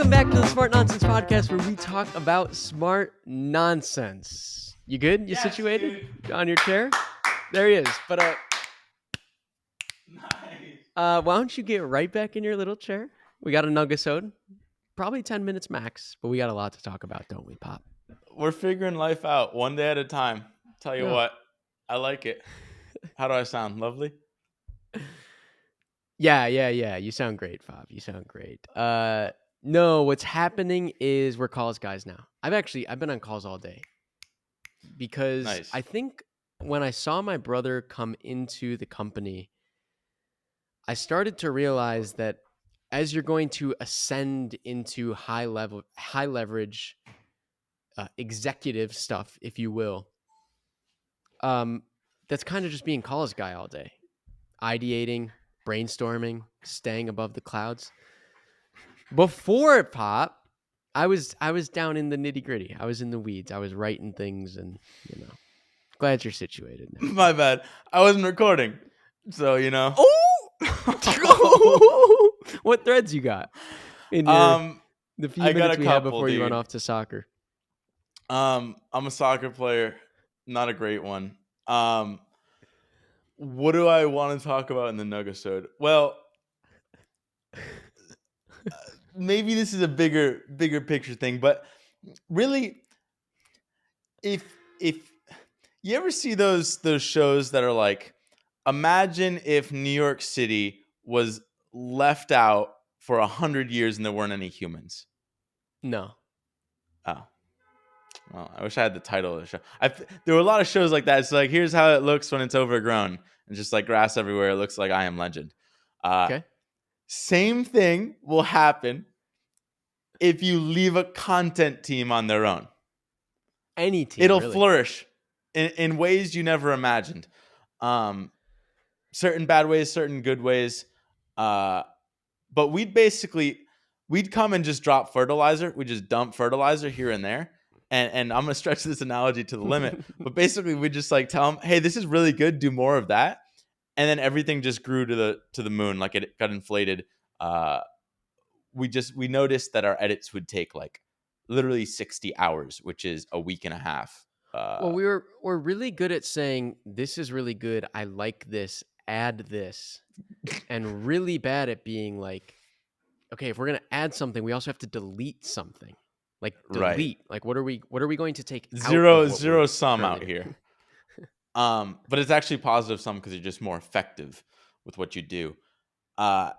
Welcome back to the Smart Nonsense Podcast, where we talk about smart nonsense. You good? You Yes, situated dude. on your chair? There he is. But Nice. why don't you get right back in your little chair? We got a nuggesode, probably 10 minutes max, but we got a lot to talk about, don't we, Pop? We're figuring life out one day at a time. Tell you Yeah. what, I like it. How do I sound? Lovely? Yeah. You sound great, Fob. You sound great. No, what's happening is we're calls guys now. I've been on calls all day because Nice. I think when I saw my brother come into the company, I started to realize that as you're going to ascend into high leverage executive stuff, if you will, that's kind of just being calls guy all day, ideating, brainstorming, staying above the clouds. Before it Pop, I was down in the nitty gritty. I was in the weeds. I was writing things, and glad you're situated now. My bad. I wasn't recording. So, Oh, what threads you got in your the few I got minutes a we have couple, before you run dude. off to soccer? I'm a soccer player, not a great one. What do I want to talk about in the Nuggesode? Well, maybe this is a bigger picture thing, but really, if you ever see those shows that are like, imagine if New York City was left out for 100 years and there weren't any humans. No. Oh, well, I wish I had the title of the show. There were a lot of shows like that. It's like, here's how it looks when it's overgrown and just like grass everywhere. It looks like I Am Legend. Okay. Same thing will happen if you leave a content team on their own. Any team. It'll really. flourish in ways you never imagined. Certain bad ways, certain good ways. But we'd come and just drop fertilizer. We just dump fertilizer here and there. And I'm going to stretch this analogy to the limit. But basically, we just like tell them, hey, this is really good. Do more of that. And then everything just grew to the moon. Like it got inflated. We noticed that our edits would take like literally 60 hours, which is a week and a half. Well, we're really good at saying this is really good. I like this. Add this, and really bad at being like, okay, if we're gonna add something, we also have to delete something. Like delete. Right. Like what are we going to take? Zero sum out currently here. But it's actually positive sum because you're just more effective with what you do. And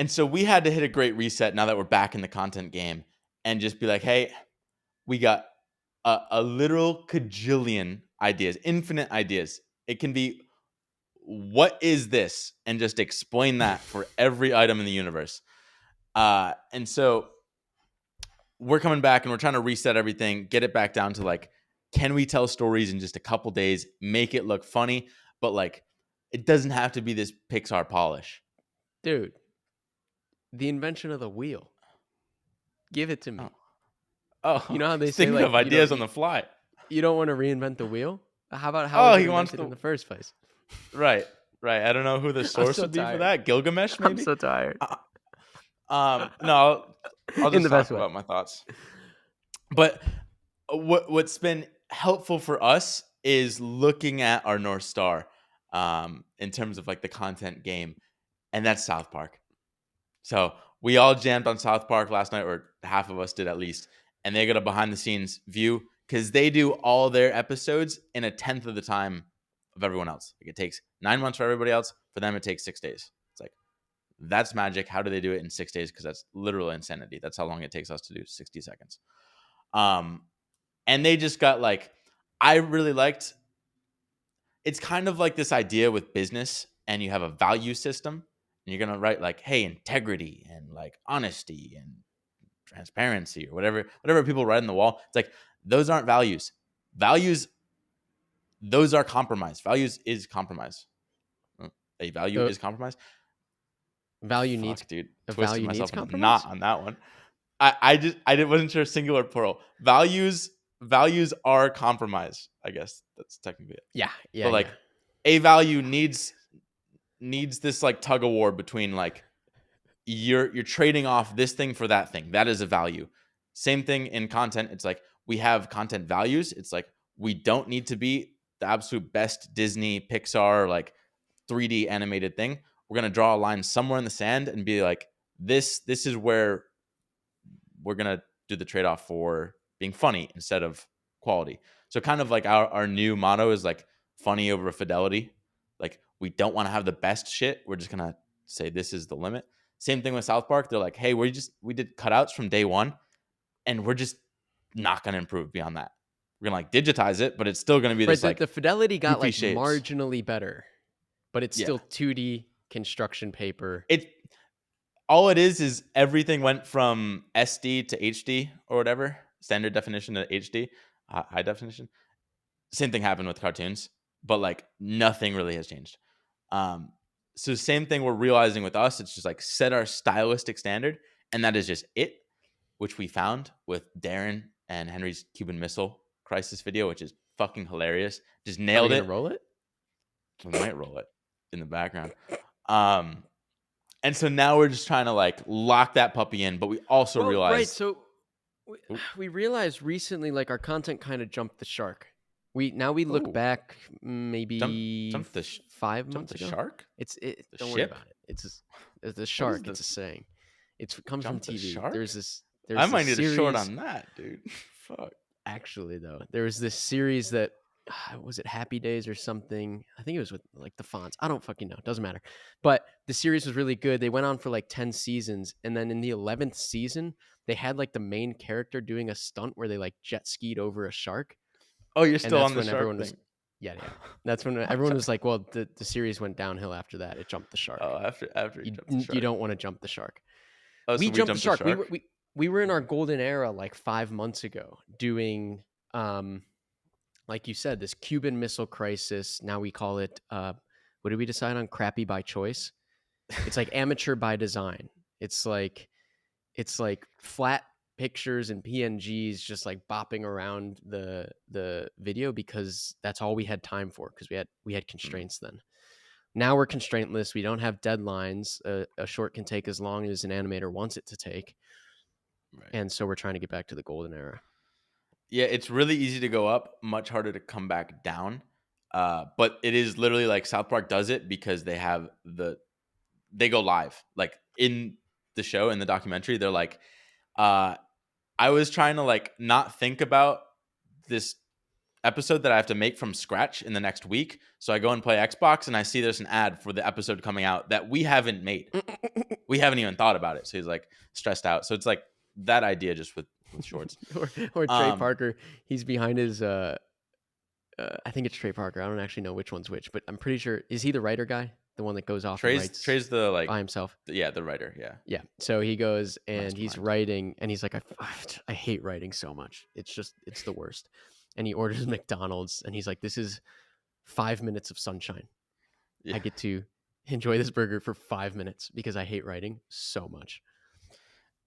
so we had to hit a great reset now that we're back in the content game and just be like, hey, we got a literal cajillion ideas, infinite ideas. It can be, what is this? And just explain that for every item in the universe. And so we're coming back and we're trying to reset everything, get it back down to like, can we tell stories in just a couple days, make it look funny, but like it doesn't have to be this Pixar polish. Dude, the invention of the wheel. Give it to me. Oh, You know how they say, thinking like, of ideas on the fly. You don't want to reinvent the wheel? How about how was it he wants invented in the first place? Right. I don't know who the source would be for that. Gilgamesh, maybe? I'm so tired. No, I'll In just the talk best way. about my thoughts. But what's been helpful for us is looking at our North Star in terms of like the content game, and that's South Park. So we all jammed on South Park last night, or half of us did at least, and they got a behind the scenes view because they do all their episodes in a tenth of the time of everyone else. Like it takes 9 months for everybody else. For them, it takes 6 days. It's like, that's magic. How do they do it in 6 days? Because that's literal insanity. That's how long it takes us to do 60 seconds. And they just got like, I really liked, it's kind of like this idea with business, and you have a value system, and you're going to write like, hey, integrity and like honesty and transparency or whatever people write on the wall. It's like, those aren't values. Values, those are compromise. Values is compromise. A value is compromise. Value Fuck, needs, dude. a Twisted value myself needs in a compromise? knot on that one. I wasn't sure singular plural. Values are compromise. I guess that's technically it. Yeah. But like a value needs this like tug of war between like you're trading off this thing for that thing. That is a value. Same thing in content. It's like we have content values. It's like we don't need to be the absolute best Disney, Pixar, like 3D animated thing. We're gonna draw a line somewhere in the sand and be like, this is where we're gonna do the trade-off for being funny instead of quality. So kind of like our new motto is like funny over fidelity. Like we don't want to have the best shit. We're just gonna say this is the limit. Same thing with South Park. They're like, hey, we did cutouts from day one, and we're just not gonna improve beyond that. We're gonna like digitize it, but it's still gonna be Right. this like The fidelity got goofy like shapes. marginally better, but it's Yeah. still 2D construction paper. All it is everything went from SD to HD or whatever, standard definition to HD, high definition. Same thing happened with cartoons, but like nothing really has changed. So same thing we're realizing with us. It's just like set our stylistic standard, and that is just it, which we found with Darren and Henry's Cuban Missile Crisis video, which is fucking hilarious. Just Are we nailed gonna it. roll it? We might roll it in the background. And so now we're just trying to like lock that puppy in, but we also Well, realize right. So we realized recently, like our content kind of jumped the shark. We look Ooh. back maybe Jump the 5 months the ago. shark. The The don't worry ship? about it. It's the shark. It's a this? saying. It comes from Jump the TV. shark? There's I might this need a short series- on that, dude. Fuck. Actually, though, there was this series that was it Happy Days or something? I think it was with like the fonts. I don't fucking know. Doesn't matter. But the series was really good. They went on for like 10 seasons, and then in the 11th season, they had like the main character doing a stunt where they like jet skied over a shark. Oh, you're And still that's on the when shark everyone thing. was yeah. That's when everyone was like, well, the series went downhill after that. It jumped the shark. Oh, after you jumped the shark. You don't want to jump the shark. Oh, so We jumped the shark. shark? We were in our golden era like 5 months ago doing like you said, this Cuban Missile Crisis. Now we call it what did we decide on? Crappy by choice. It's like amateur by design. It's like flat pictures and PNGs just like bopping around the video because that's all we had time for because we had constraints then. Now we're constraintless. We don't have deadlines. A short can take as long as an animator wants it to take. Right. And so we're trying to get back to the golden era. Yeah, it's really easy to go up, much harder to come back down. But it is literally like South Park does it because they go live. Like in the show, in the documentary, they're like, I was trying to like not think about this episode that I have to make from scratch in the next week. So I go and play Xbox and I see there's an ad for the episode coming out that we haven't made. We haven't even thought about it. So he's like stressed out. So it's like that idea just with shorts. or Trey Parker, he's behind his I think it's Trey Parker. I don't actually know which one's which, but I'm pretty sure is he the writer guy? The one that goes off and writes Trey's the like by himself. The writer, yeah. Yeah. So he goes and he's Mastermind. writing and he's like, I hate writing so much. It's the worst. And he orders McDonald's and he's like, this is 5 minutes of sunshine. Yeah. I get to enjoy this burger for 5 minutes because I hate writing so much.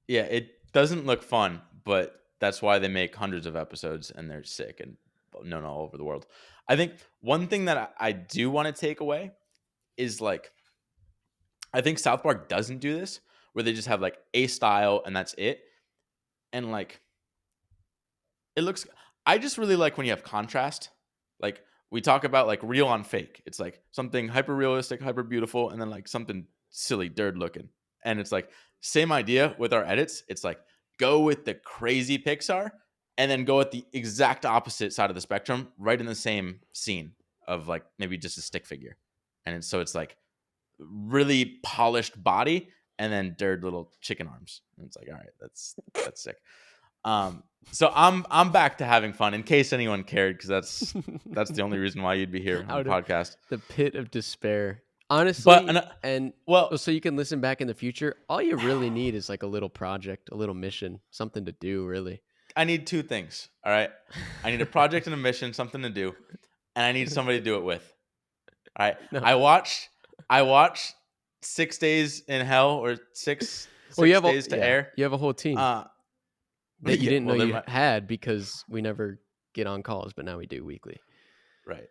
Yeah, it doesn't look fun, but that's why they make hundreds of episodes and they're sick and known all over the world. I think one thing that I do want to take away is like, I think South Park doesn't do this where they just have like a style and that's it. And like, I just really like when you have contrast. Like we talk about like real on fake. It's like something hyper realistic, hyper beautiful, and then like something silly, dirt looking. And it's like same idea with our edits. It's like go with the crazy Pixar and then go at the exact opposite side of the spectrum, right in the same scene of like maybe just a stick figure. And so it's like really polished body and then dirt little chicken arms. And it's like, all right, that's sick. So I'm back to having fun in case anyone cared, because that's the only reason why you'd be here on the podcast. The pit of despair. Honestly, well, so you can listen back in the future. All you really need is like a little project, a little mission, something to do, really. I need two things. All right. I need a project and a mission, something to do, and I need somebody to do it with. All right. No. I watched 6 Days in Hell or six days to air. You have a whole team that you didn't know you had because we never get on calls, but now we do weekly. Right.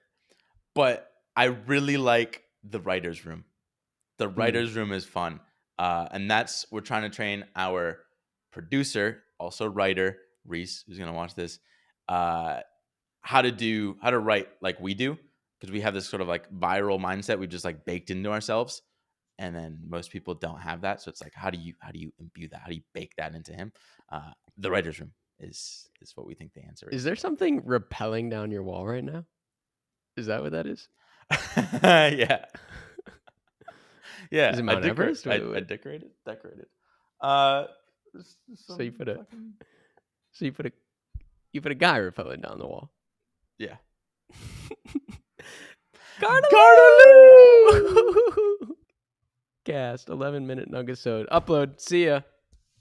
But I really like the writer's room. The writer's room is fun. And that's we're trying to train our producer, also writer Reese, who's gonna watch this, how to write like we do, because we have this sort of like viral mindset we've just like baked into ourselves, and then most people don't have that. So it's like, how do you imbue that? How do you bake that into him? The writer's room is what we think the answer Is is. there something rappelling down your wall right now? Is that what that is? Yeah. Is Yeah, it Mount Everest? I decorated. Uh, So you some put a fucking so you put a guy rappelling down the wall. yeah. Gardeloo! Cast 11-minute nugget Upload. See ya.